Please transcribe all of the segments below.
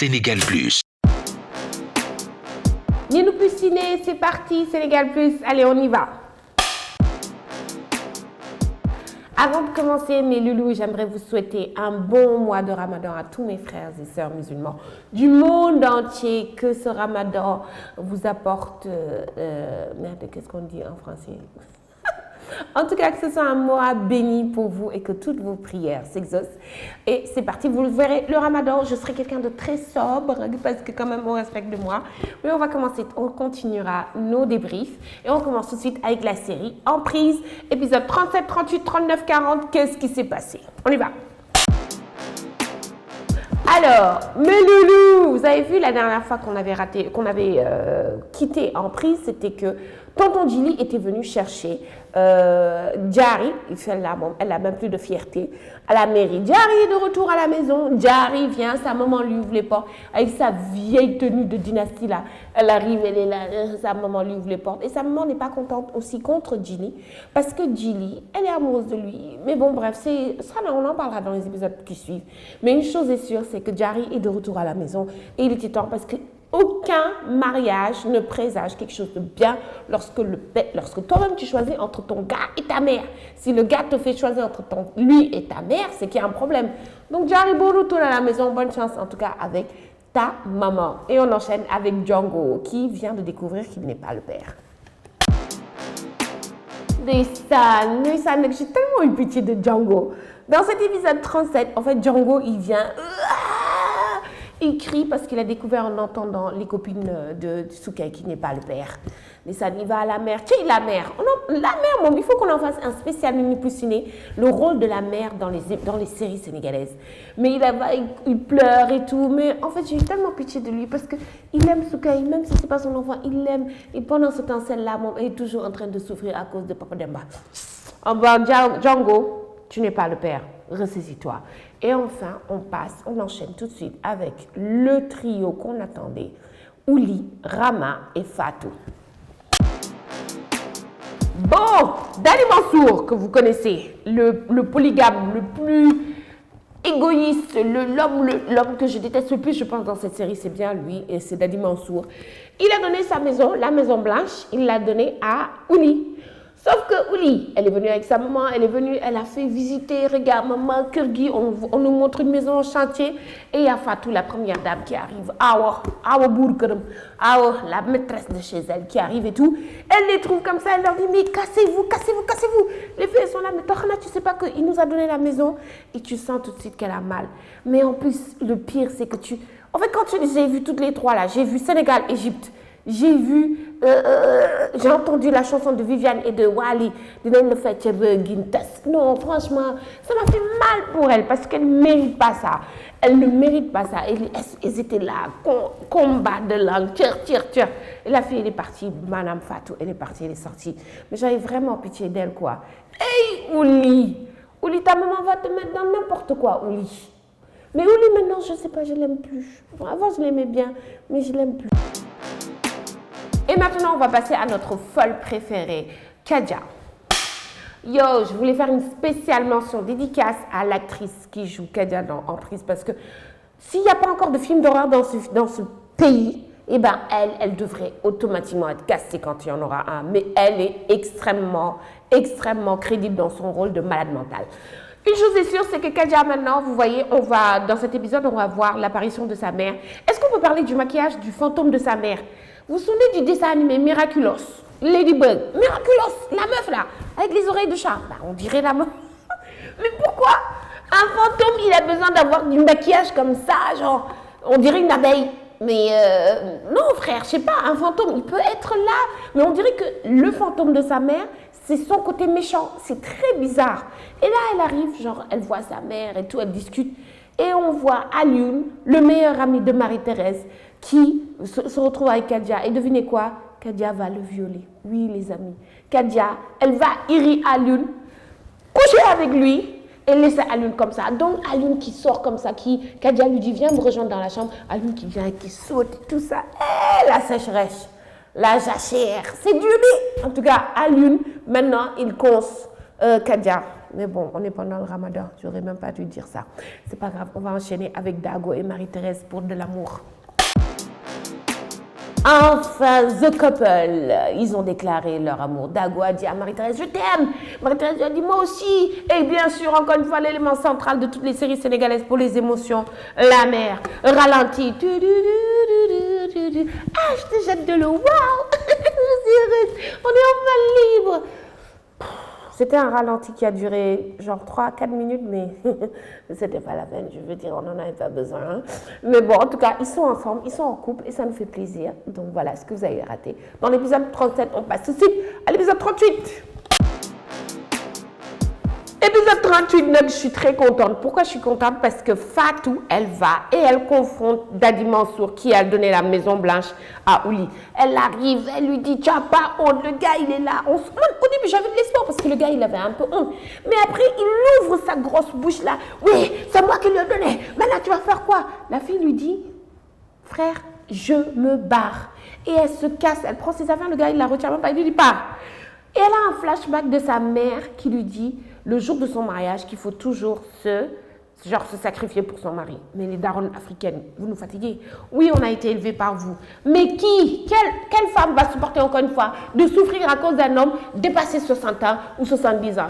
Sénégal Plus. Ni nous plus ciné, c'est parti, Sénégal Plus, allez on y va. Avant de commencer mes loulous, j'aimerais vous souhaiter un bon mois de Ramadan à tous mes frères et sœurs musulmans du monde entier. Que ce Ramadan vous apporte... merde, qu'est-ce qu'on dit en français? En tout cas, que ce soit un mois béni pour vous et que toutes vos prières s'exaucent. Et c'est parti, vous le verrez, le Ramadan, je serai quelqu'un de très sobre parce que quand même on respecte de moi. Mais on va commencer, on continuera nos débriefs et on commence tout de suite avec la série Emprise, épisode 37, 38, 39, 40. Qu'est-ce qui s'est passé? On y va. Alors, mes loulous, vous avez vu la dernière fois qu'on avait quitté Emprise, c'était que tonton Djily était venu chercher Diary, elle n'a même plus de fierté, à la mairie. Diary est de retour à la maison, Diary vient, sa maman lui ouvre les portes, avec sa vieille tenue de dynastie là, elle arrive, elle est là, sa maman lui ouvre les portes, et sa maman n'est pas contente aussi contre Djily, parce que Djily, elle est amoureuse de lui, mais bon bref, ça on en parlera dans les épisodes qui suivent, mais une chose est sûre, c'est que Diary est de retour à la maison, et il était temps parce que aucun mariage ne présage quelque chose de bien lorsque toi-même tu choisis entre ton gars et ta mère. Si le gars te fait choisir entre lui et ta mère, c'est qu'il y a un problème. Donc, Diary, bon retour à la maison, bonne chance en tout cas avec ta maman. Et on enchaîne avec Django qui vient de découvrir qu'il n'est pas le père. Ndeysaan, j'ai tellement eu pitié de Django. Dans cet épisode 37, en fait, Django, il vient... Il crie parce qu'il a découvert en entendant les copines de Soukay qui n'est pas le père. Mais ça, il va à la mère. Tiens, la mère. La mère, il faut qu'on en fasse un spécial Mini Plus Ciné. Le rôle de la mère dans les séries sénégalaises. Mais il pleure et tout. Mais en fait, j'ai eu tellement pitié de lui parce qu'il aime Soukay, même si ce n'est pas son enfant, il l'aime. Et pendant ce temps, celle-là, elle est toujours en train de souffrir à cause de Papa Demba. Django, tu n'es pas le père. Ressaisis-toi. Et enfin, on enchaîne tout de suite avec le trio qu'on attendait, Ouli, Rama et Fatou. Bon, Dany Mansour, que vous connaissez, le polygame le plus égoïste, l'homme que je déteste le plus, je pense, dans cette série, c'est bien lui, et c'est Dany Mansour. Il a donné sa maison, la Maison Blanche, il l'a donnée à Ouli. Sauf que Ouli, elle est venue avec sa maman, elle a fait visiter, regarde maman, Kirgi, on nous montre une maison en chantier. Et il y a Fatou, la première dame qui arrive, Awa Bourkerum, Awa, la maîtresse de chez elle qui arrive et tout. Elle les trouve comme ça, elle leur dit, mais cassez-vous. Les filles sont là, mais Tokhna, tu sais pas qu'il nous a donné la maison. Et tu sens tout de suite qu'elle a mal. Mais en plus, le pire, c'est que En fait, quand j'ai vu toutes les trois là, j'ai vu Sénégal, Égypte. J'ai entendu la chanson de Viviane et de Wally, non, franchement, ça m'a fait mal pour elle parce qu'elle ne mérite pas ça. Elle ne mérite pas ça. Elles étaient là, combat de langue, tire. Et la fille, elle est partie, Madame Fatou, elle est partie, elle est sortie. Mais j'avais vraiment pitié d'elle, quoi. Hey, Ouli, ta maman va te mettre dans n'importe quoi, Ouli. Mais Ouli, maintenant, je ne sais pas, je ne l'aime plus. Avant, je l'aimais bien, mais je ne l'aime plus. Et maintenant, on va passer à notre folle préférée, Kadja. Yo, je voulais faire une spéciale mention dédicace à l'actrice qui joue Kadja dans Emprise parce que s'il n'y a pas encore de film d'horreur dans ce pays, eh ben elle devrait automatiquement être castée quand il y en aura un. Mais elle est extrêmement crédible dans son rôle de malade mentale. Une chose est sûre, c'est que Kadja, maintenant, vous voyez, dans cet épisode, on va voir l'apparition de sa mère. Est-ce qu'on peut parler du maquillage du fantôme de sa mère? Vous vous souvenez du dessin animé Miraculous, Ladybug, Miraculous, la meuf là, avec les oreilles de chat. On dirait la meuf. Mais pourquoi un fantôme, il a besoin d'avoir du maquillage comme ça, genre, on dirait une abeille. Mais non frère, je sais pas, un fantôme, il peut être là, mais on dirait que le fantôme de sa mère, c'est son côté méchant, c'est très bizarre. Et là, elle arrive, genre, elle voit sa mère et tout, elle discute. Et on voit Alioune, le meilleur ami de Marie-Thérèse, qui se retrouve avec Kadja. Et devinez quoi? Kadja va le violer. Oui, les amis. Kadja, elle va iri Alioune, coucher avec lui et laisser Alioune comme ça. Donc, Alioune qui sort comme ça, Kadja lui dit, viens me rejoindre dans la chambre. Alioune qui vient et qui saute et tout ça. Et la sécheresse, la jachère, c'est du lit. En tout cas, Alioune, maintenant, il conce Kadja. Mais bon, on est pendant le ramadan, j'aurais même pas dû dire ça. C'est pas grave, on va enchaîner avec Dago et Marie-Thérèse pour de l'amour. Enfin, the couple, ils ont déclaré leur amour. Dago a dit à Marie-Thérèse, je t'aime. Marie-Thérèse a dit, moi aussi. Et bien sûr, encore une fois, l'élément central de toutes les séries sénégalaises pour les émotions, la mer, ralenti. Ah, je te jette de l'eau, waouh. Je suis heureuse, on est enfin libre. C'était un ralenti qui a duré genre 3-4 minutes, mais c'était pas la peine, je veux dire, on n'en avait pas besoin. Hein. Mais bon, en tout cas, ils sont ensemble, ils sont en couple et ça nous fait plaisir. Donc voilà ce que vous avez raté. Dans l'épisode 37, on passe tout de suite à l'épisode 38. Épisode 38, donc, je suis très contente. Pourquoi je suis contente? Parce que Fatou, elle va et elle confronte Dadi Mansour qui a donné la Maison Blanche à Ouli. Elle arrive, elle lui dit, tu n'as pas honte, le gars il est là. Au début j'avais de l'espoir parce que le gars il avait un peu honte. Mais après il ouvre sa grosse bouche là. Oui, c'est moi qui lui ai donné. Maintenant tu vas faire quoi? La fille lui dit, frère, je me barre. Et elle se casse, elle prend ses affaires, le gars il la retient même pas, il lui dit pas. Et elle a un flashback de sa mère qui lui dit, le jour de son mariage, qu'il faut toujours se sacrifier pour son mari. Mais les daronnes africaines, vous nous fatiguez. Oui, on a été élevés par vous. Mais quelle femme va supporter encore une fois de souffrir à cause d'un homme dépassé 60 ans ou 70 ans?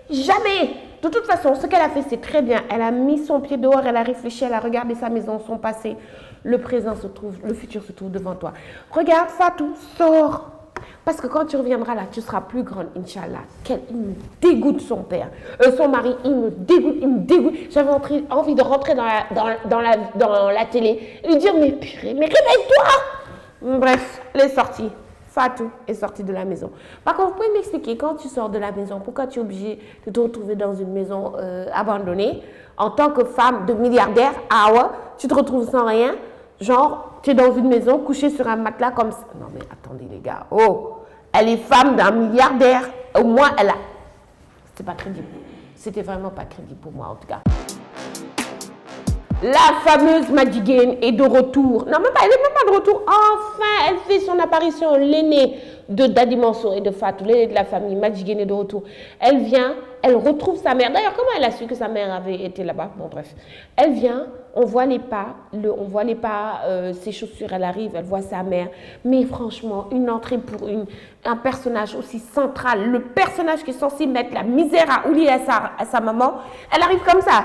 Jamais. De toute façon, ce qu'elle a fait, c'est très bien. Elle a mis son pied dehors, elle a réfléchi, elle a regardé sa maison, son passé. Le présent se trouve, le futur se trouve devant toi. Regarde, Fatou, sors. Parce que quand tu reviendras là, tu seras plus grande, Inch'Allah. Il me dégoûte son père. Son mari, il me dégoûte. J'avais envie de rentrer dans la télé et lui dire, mais purée, mais réveille-toi. Bref, elle est sortie. Fatou est sortie de la maison. Par contre, vous pouvez m'expliquer, quand tu sors de la maison, pourquoi tu es obligée de te retrouver dans une maison abandonnée en tant que femme de milliardaire, tu te retrouves sans rien, genre, tu es dans une maison couchée sur un matelas comme ça. Non mais attendez les gars, elle est femme d'un milliardaire, au moins elle a... C'était pas crédible, c'était vraiment pas crédible pour moi en tout cas. La fameuse Madjiguène est de retour. Non, elle n'est même pas de retour. Enfin, elle fait son apparition. L'aînée de Dadi Mansour et de Fatou, l'aînée de la famille, Madjiguène est de retour. Elle vient, elle retrouve sa mère. D'ailleurs, comment elle a su que sa mère avait été là-bas? Bon, bref. Elle vient, on voit les pas, ses chaussures, elle arrive, elle voit sa mère. Mais franchement, une entrée pour un personnage aussi central, le personnage qui est censé mettre la misère à Ouli et à sa maman, elle arrive comme ça.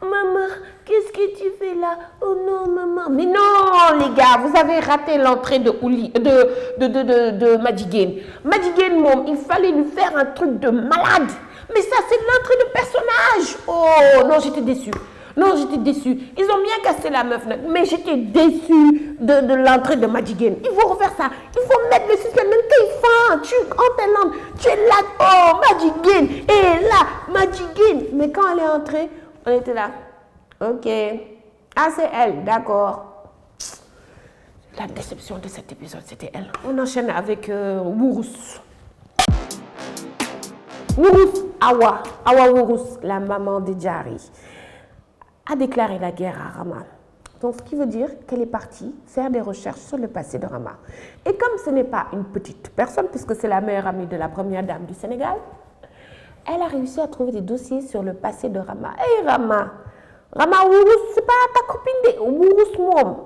Maman, qu'est-ce que tu fais là? Oh non, maman. Mais non, les gars, vous avez raté l'entrée de Madjiguène. Madjiguène, il fallait lui faire un truc de malade. Mais ça, c'est l'entrée de personnage. Oh, non, j'étais déçue. Ils ont bien cassé la meuf, mais j'étais déçue de l'entrée de Madjiguène. Il faut refaire ça. Il faut mettre le suspense. Même tu es là. Oh, Madjiguène est là. Madjiguène. Mais quand elle est entrée, on était là. Ok. Ah, c'est elle. D'accord. La déception de cet épisode, c'était elle. On enchaîne avec Wurous. Wurous, Awa Wurous, la maman de Diary, a déclaré la guerre à Rama. Donc, ce qui veut dire qu'elle est partie faire des recherches sur le passé de Rama. Et comme ce n'est pas une petite personne, puisque c'est la meilleure amie de la première dame du Sénégal, elle a réussi à trouver des dossiers sur le passé de Rama. Hey Rama Wurous, c'est pas ta copine de Wurous Mom.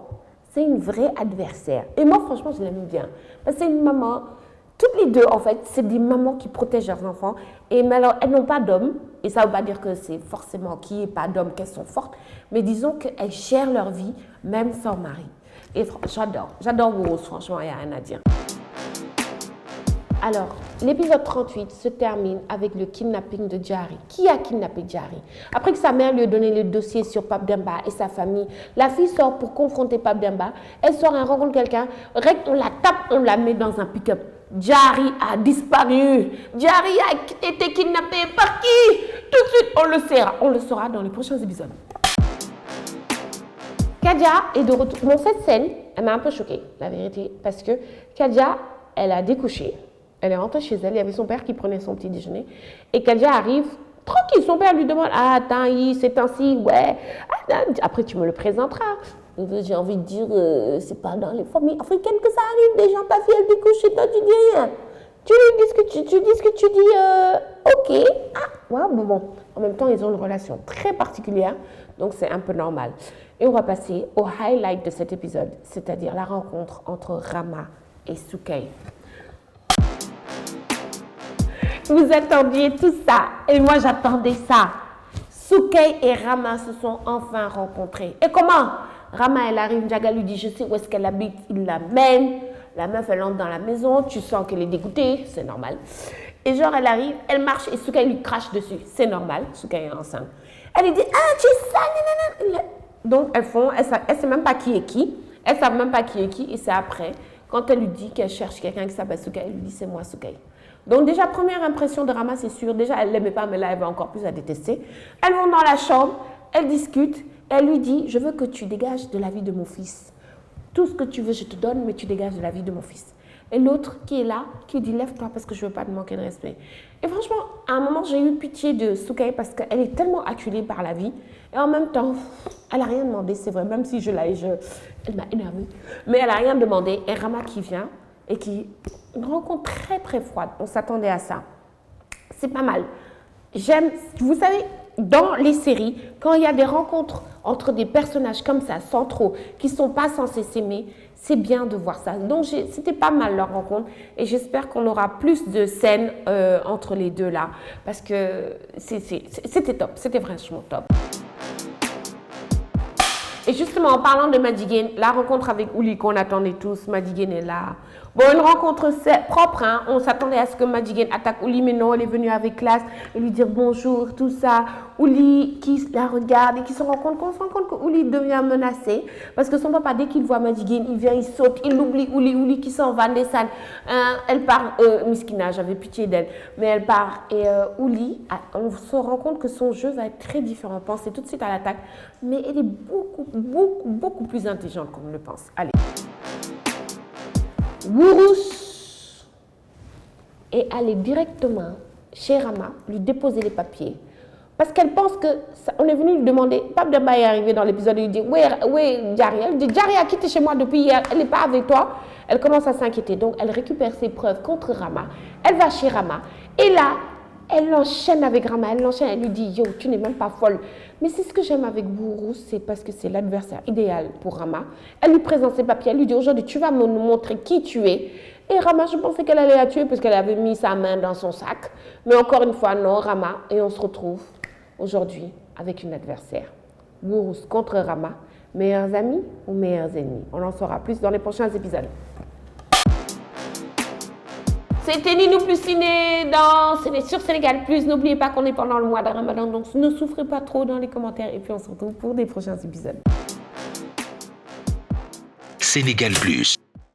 C'est une vraie adversaire. Et moi, franchement, je l'aime bien. Parce que c'est une maman, toutes les deux, en fait, c'est des mamans qui protègent leurs enfants. Et mais alors, elles n'ont pas d'hommes. Et ça ne veut pas dire que c'est forcément qu'il n'y ait pas d'hommes qu'elles sont fortes. Mais disons qu'elles gèrent leur vie, même sans mari. Et j'adore Wurous, franchement, il n'y a rien à dire. Alors, l'épisode 38 se termine avec le kidnapping de Diary. Qui a kidnappé Diary? Après que sa mère lui ait donné le dossier sur Pape Demba et sa famille, la fille sort pour confronter Pape Demba. Elle sort et rencontre quelqu'un. On la tape, on la met dans un pick-up. Diary a disparu. Diary a été kidnappé par qui? Tout de suite, on le saura dans les prochains épisodes. Kadia est de retour. Bon, cette scène, elle m'a un peu choquée, la vérité, parce que Kadia, elle a découché. Elle est rentrée chez elle, il y avait son père qui prenait son petit déjeuner. Et Kadia arrive, tranquille, son père lui demande, ah, attends, c'est ainsi, ouais. Après, tu me le présenteras. J'ai envie de dire, c'est pas dans les familles africaines que ça arrive, des gens, ta fille, elle découche et toi, tu dis rien. Tu lui dis ce que tu dis, ok. Ah, ouais, bon. En même temps, ils ont une relation très particulière, donc c'est un peu normal. Et on va passer au highlight de cet épisode, c'est-à-dire la rencontre entre Rama et Sukei. Vous attendiez tout ça, et moi j'attendais ça. Sukei et Rama se sont enfin rencontrés. Et comment? Rama, elle arrive, Jaga lui dit, je sais où est-ce qu'elle habite, il l'amène. La meuf, elle entre dans la maison, tu sens qu'elle est dégoûtée, c'est normal. Et genre, elle arrive, elle marche et Sukei lui crache dessus, c'est normal, Sukei est enceinte. Elle lui dit, ah, tu es sale, nanana. Donc, elles ne savent même pas qui est qui, elles ne savent même pas qui est qui, et c'est après, quand elle lui dit qu'elle cherche quelqu'un qui s'appelle Sukei, elle lui dit, c'est moi, Sukei. Donc déjà, première impression de Rama, c'est sûr, déjà, elle ne l'aimait pas, mais là, elle va encore plus la détester. Elles vont dans la chambre, elles discutent, elle lui dit, je veux que tu dégages de la vie de mon fils. Tout ce que tu veux, je te donne, mais tu dégages de la vie de mon fils. Et l'autre qui est là, qui dit, lève-toi parce que je ne veux pas te manquer de respect. Et franchement, à un moment, j'ai eu pitié de Sukei parce qu'elle est tellement acculée par la vie. Et en même temps, elle n'a rien demandé, c'est vrai, même si elle m'a énervée. Mais elle n'a rien demandé. Et Rama qui vient et qui... Une rencontre très, très froide. On s'attendait à ça. C'est pas mal. J'aime... Vous savez, dans les séries, quand il y a des rencontres entre des personnages comme ça, centraux, qui ne sont pas censés s'aimer, c'est bien de voir ça. Donc, c'était pas mal leur rencontre et j'espère qu'on aura plus de scènes entre les deux là parce que c'était top, c'était vraiment top. Et justement, en parlant de Madigan, la rencontre avec Uli qu'on attendait tous, Madigan est là. Bon, une rencontre propre, hein. On s'attendait à ce que Madigan attaque Uli, mais non, elle est venue avec classe et lui dire bonjour, tout ça. Uli qui la regarde et qui se rend compte que Uli devient menacé parce que son papa, dès qu'il voit Madigan, il vient, il saute, il oublie Uli qui s'en va, Nessan. Elle part, Miskina, j'avais pitié d'elle, mais elle part et Uli, on se rend compte que son jeu va être très différent. Pensez tout de suite à l'attaque, mais elle est beaucoup plus intelligente qu'on ne le pense. Allez. Wurus est allée directement chez Rama lui déposer les papiers parce qu'elle pense que on est venu lui demander. Pape Demba est arrivé dans l'épisode et lui dit où est Jaria? Elle dit Jaria a quitté chez moi depuis hier, elle n'est pas avec toi. Elle commence à s'inquiéter, donc elle récupère ses preuves contre Rama. Elle va chez Rama et là elle l'enchaîne avec Rama, elle lui dit yo, tu n'es même pas folle. Mais c'est ce que j'aime avec Wurus, c'est parce que c'est l'adversaire idéal pour Rama. Elle lui présente ses papiers, elle lui dit aujourd'hui tu vas me montrer qui tu es. Et Rama, je pensais qu'elle allait la tuer parce qu'elle avait mis sa main dans son sac. Mais encore une fois, non, Rama. Et on se retrouve aujourd'hui avec une adversaire. Wurus contre Rama. Meilleurs amis ou meilleurs ennemis? On en saura plus dans les prochains épisodes. C'était Ninou plus Ciné sur Sénégal Plus. N'oubliez pas qu'on est pendant le mois de Ramadan, donc ne souffrez pas trop dans les commentaires et puis on se retrouve pour des prochains épisodes. Sénégal Plus.